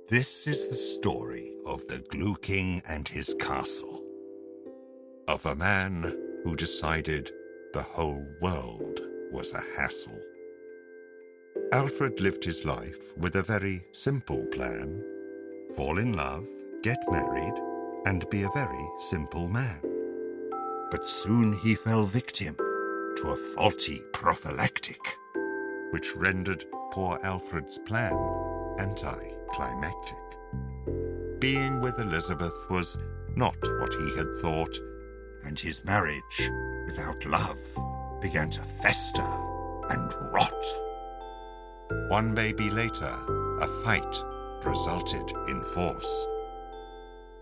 This is the story of the Glue King and his castle. Of a man who decided the whole world was a hassle. Alfred lived his life with a very simple plan. Fall in love, get married, and be a very simple man. But soon he fell victim to a faulty prophylactic, which rendered poor Alfred's plan anticlimactic. Being with Elizabeth was not what he had thought, and his marriage, without love, began to fester and rot. One baby later, a fight resulted in force.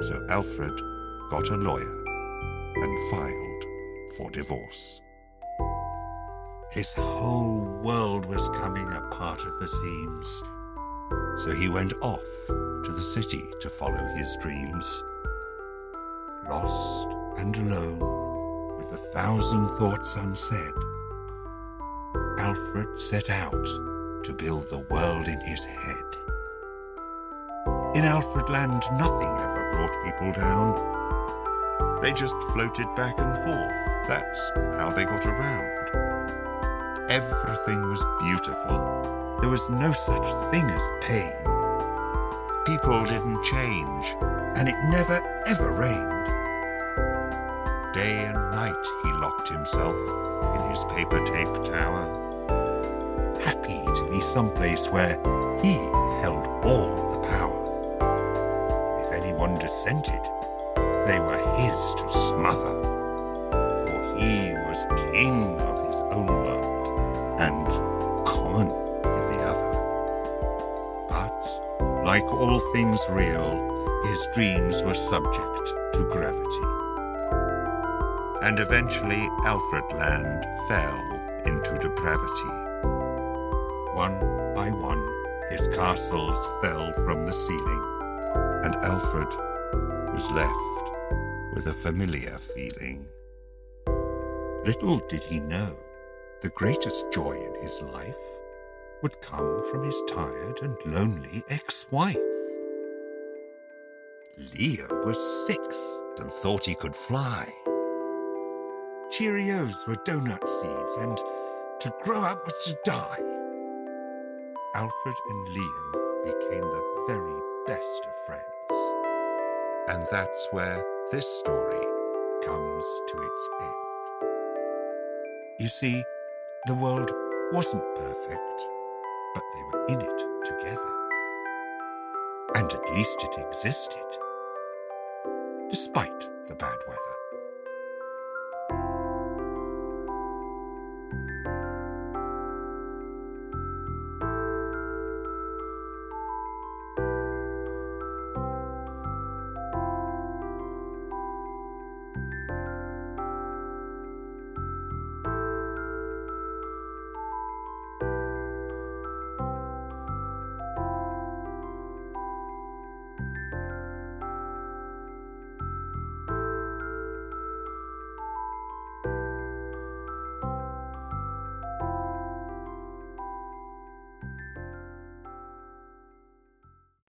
So Alfred got a lawyer and filed for divorce. His whole world was coming apart at the seams, so he went off to the city to follow his dreams. Lost and alone, with 1,000 thoughts unsaid, Alfred set out to build the world in his head. In Alfred Land, nothing ever brought people down. They just floated back and forth. That's how they got around. Everything was beautiful. There was no such thing as pain. People didn't change, and it never ever rained. Day and night he locked himself in his paper tape tower, happy to be someplace where he held all the power. If anyone dissented, they were his to smother, for he was king of his own world and common in the other. But, like all things real, his dreams were subject to gravity. And eventually Alfred Land fell into depravity. One by one, his castles fell from the ceiling, and Alfred was left with a familiar feeling. Little did he know, the greatest joy in his life would come from his tired and lonely ex-wife. Leo was 6 and thought he could fly. Cheerios were donut seeds, and to grow up was to die. Alfred and Leo became the very best of friends. And that's where this story comes to its end. You see, the world wasn't perfect, but they were in it together. And at least it existed, despite the bad weather.